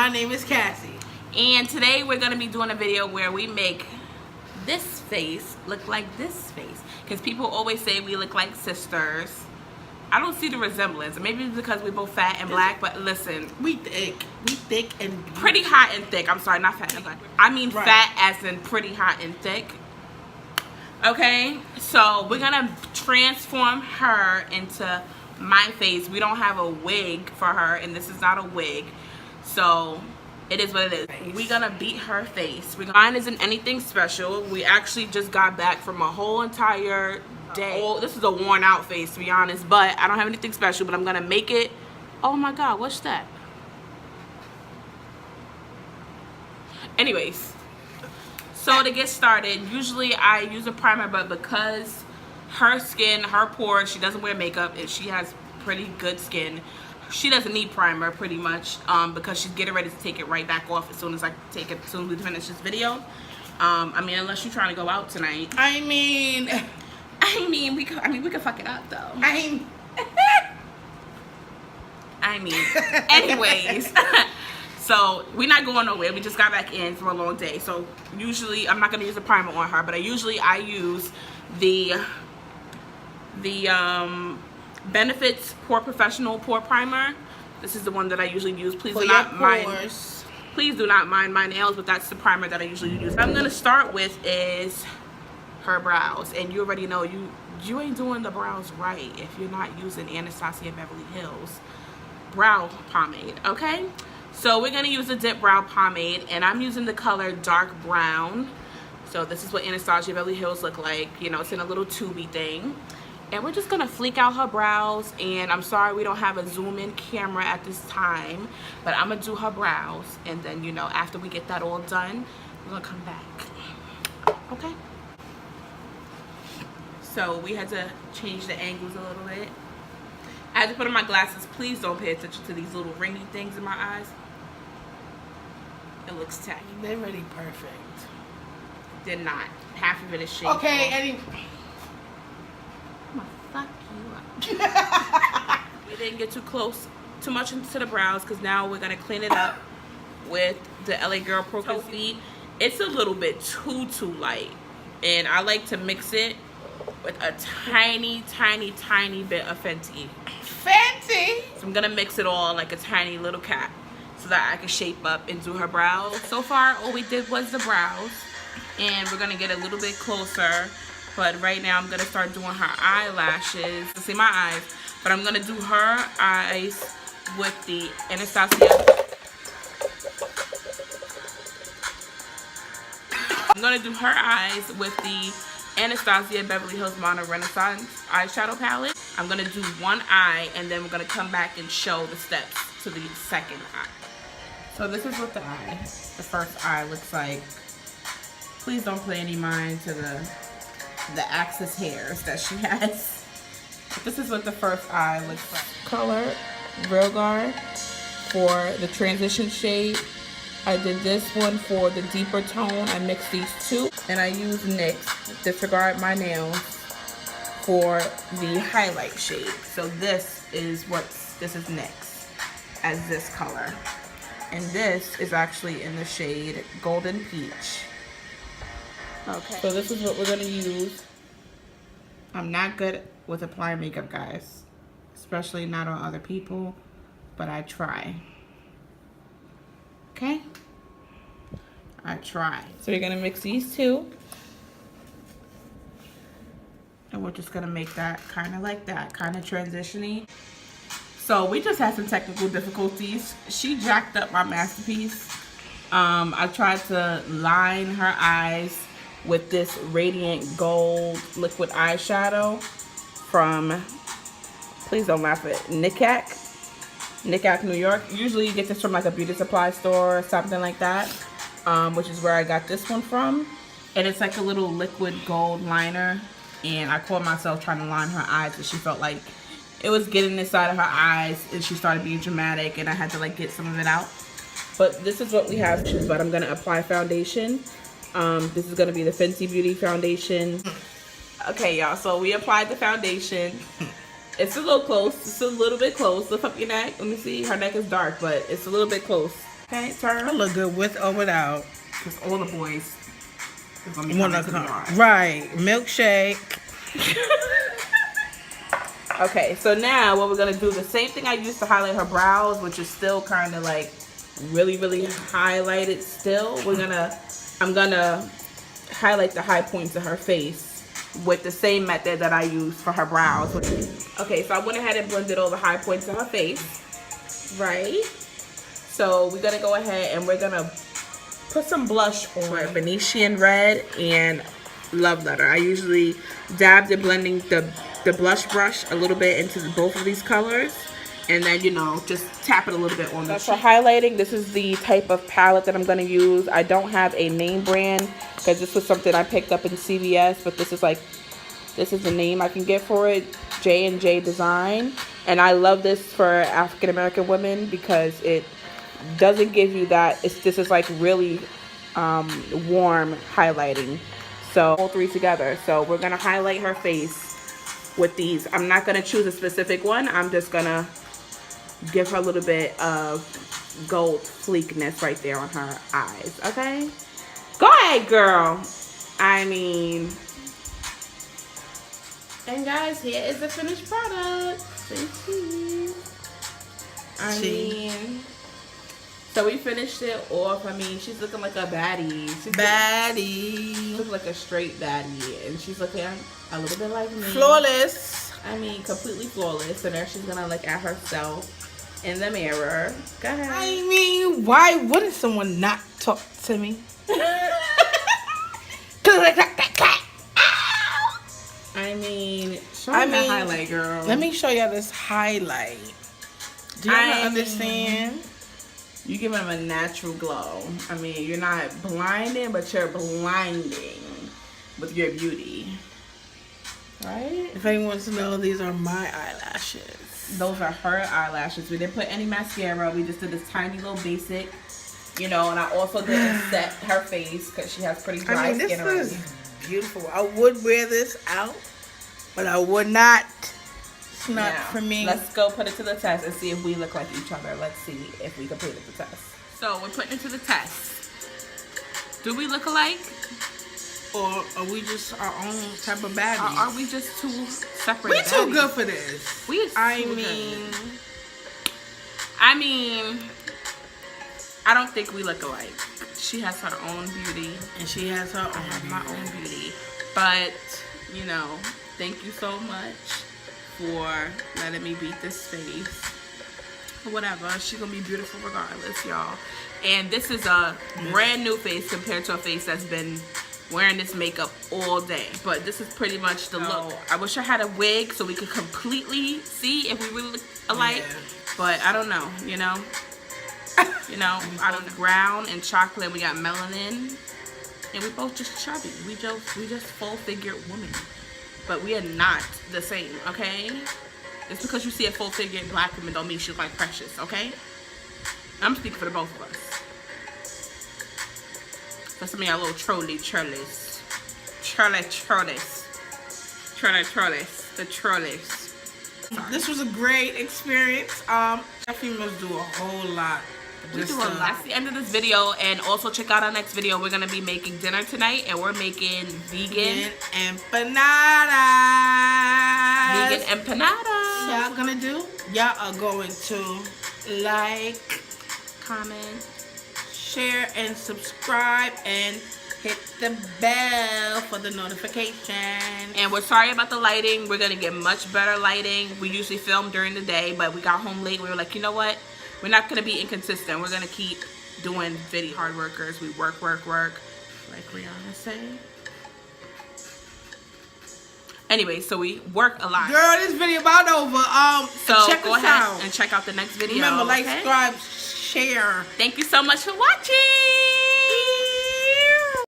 My name is Cassie. And today we're going to be doing a video where we make this face look like this face. Because people always say we look like sisters. I don't see the resemblance. Maybe it's because we're both fat and black, but listen. We thick. We thick and... Pretty hot and thick. I'm sorry, not fat and black. I mean right. Fat as in pretty hot and thick. Okay? So we're going to transform her into my face. We don't have a wig for her, and this is not a wig. So it is what it is. We're gonna beat her face. Mine isn't anything special. We actually just got back from a whole entire day. Oh, this is a worn out face, to be honest, but I don't have anything special, but I'm gonna make it. Oh my god, what's that? Anyways, so to get started, usually I use a primer, but because her skin, her pores, she doesn't wear makeup and she has pretty good skin, she doesn't need primer pretty much, because she's getting ready to take it right back off as soon as I take it, as soon as we finish this video. I mean, unless you're trying to go out tonight. I mean we could fuck it up though. Anyways. So we're not going nowhere. We just got back in from a long day. So usually I'm not gonna use a primer on her, but I use the Benefits Pore Professional Pore Primer. This is the one that I usually use. Please do not mind my nails, but that's the primer that I usually use. What I'm gonna start with is her brows, and you already know you ain't doing the brows right if you're not using Anastasia Beverly Hills brow pomade. Okay, so we're gonna use a dip brow pomade, and I'm using the color dark brown. So this is what Anastasia Beverly Hills look like. You know, it's in a little tubey thing. And we're just gonna fleek out her brows, and I'm sorry we don't have a zoom in camera at this time, but I'm gonna do her brows, and then, you know, after we get that all done, we're gonna come back. Okay? So we had to change the angles a little bit. I had to put on my glasses. Please don't pay attention to these little ringy things in my eyes. It looks tacky. They're really perfect. They're not. Half of it is shaved. Okay, anyway. Fuck you up. We didn't get too much into the brows, because now we're gonna clean it up with the LA Girl Pro Concealer. It's a little bit too light, and I like to mix it with a tiny bit of Fenty. So I'm gonna mix it all like a tiny little cap so that I can shape up and do her brows. So far all we did was the brows, and we're gonna get a little bit closer. But right now I'm gonna start doing her eyelashes. See my eyes, but I'm gonna do her eyes with the Anastasia. I'm gonna do her eyes with the Anastasia Beverly Hills Mono Renaissance eyeshadow palette. I'm gonna do one eye, and then we're gonna come back and show the steps to the second eye. So this is what the first eye looks like. Please don't pay any mind to the axis hairs that she has. But this is what the first eye looks like. Color Real Guard for the transition shade. I did this one for the deeper tone. I mixed these two, and I used NYX Disregard My Nails for the highlight shade. So this is NYX as this color, and this is actually in the shade Golden Peach. Okay, so this is what we're gonna use. I'm not good with applying makeup, guys, especially not on other people, but I try. Okay, I try. So you're gonna mix these two, and we're just gonna make that kind of like that, kind of transition-y. So we just had some technical difficulties. She jacked up my masterpiece. I tried to line her eyes with this Radiant Gold liquid eyeshadow from, please don't laugh at Nicac, New York. Usually you get this from like a beauty supply store or something like that, which is where I got this one from. And it's like a little liquid gold liner, and I caught myself trying to line her eyes, and she felt like it was getting inside of her eyes, and she started being dramatic, and I had to like get some of it out. But this is what we have, but I'm gonna apply foundation. This is going to be the Fenty Beauty foundation. Okay, y'all, so we applied the foundation. It's a little close. It's a little bit close. Lift up your neck. Let me see. Her neck is dark, but it's a little bit close. Okay, I turn. look good with or without. Because all the boys is going to be Wanna coming to the come. yard. Right. Milkshake. Okay, so now what we're gonna do, the same thing I used to highlight her brows, which is still kind of like really highlighted still. I'm gonna highlight the high points of her face with the same method that I use for her brows. Okay, so I went ahead and blended all the high points of her face, right? So we're gonna go ahead and we're gonna put some blush on Venetian Red and Love Letter. I usually dabbed in blending the blush brush a little bit into both of these colors, and then, you know, just tap it a little bit on the cheek. For highlighting, this is the type of palette that I'm going to use. I don't have a name brand because this was something I picked up in CVS, but this is the name I can get for it, J&J Design. And I love this for African American women because it doesn't give you that. This is like really warm highlighting. So all three together. So we're gonna highlight her face with these. I'm not gonna choose a specific one. I'm just gonna give her a little bit of gold fleekness right there on her eyes. Okay, go ahead, girl. I mean, and guys, here is the finished product. I mean, so we finished it off. I mean, she's looking like a baddie. She looks like a straight baddie. And she's looking a little bit like me. Flawless. I mean, completely flawless. And there she's going to look at herself in the mirror. Go ahead. I mean, why wouldn't someone not talk to me? I mean, show me that highlight, girl. Let me show y'all this highlight. Do you understand? You giving them a natural glow. I mean, you're not blinding, but you're blinding with your beauty. Right? If anyone wants to know, these are my eyelashes. Those are her eyelashes. We didn't put any mascara. We just did this tiny little basic, you know, and I also didn't set her face because she has pretty dry skin already. This is beautiful. I would wear this out, but I would not. It's not for me. Let's go put it to the test and see if we look like each other. Let's see if we completed the test. So we're putting it to the test. Do we look alike? Or are we just our own type of baddies? Or are we just two separate We baddies? too good for this. I mean, I don't think we look alike. She has her own beauty. And she has her own I have my own beauty. But, you know, thank you so much for letting me beat this face. Whatever, she's gonna be beautiful regardless, y'all. And this is a brand new face compared to a face that's been wearing this makeup all day. But this is pretty much the look. I wish I had a wig so we could completely see if we really look alike. Yeah. But I don't know, you know. I don't know. Brown and chocolate. We got melanin, and we both just chubby. We just full figured women. But we are not the same, okay? It's because you see a full figured black woman don't mean she look like Precious, okay? I'm speaking for the both of us. For some of y'all little trolleys. The trolleys. This was a great experience. Definitely must do a whole lot. That's the end of this video, and also check out our next video. We're gonna be making dinner tonight, and we're making vegan empanadas. Vegan empanadas. Y'all gonna do? Y'all are going to like, comment, share, and subscribe, and hit the bell for the notification. And we're sorry about the lighting. We're gonna get much better lighting. We usually film during the day, but we got home late. We were like, you know what? We're not gonna be inconsistent. We're gonna keep doing video hard workers. We work, like Rihanna say. Anyway, so we work a lot. Girl, this video about over. So check go us ahead out and check out the next video. Remember, like, subscribe, share. Thank you so much for watching.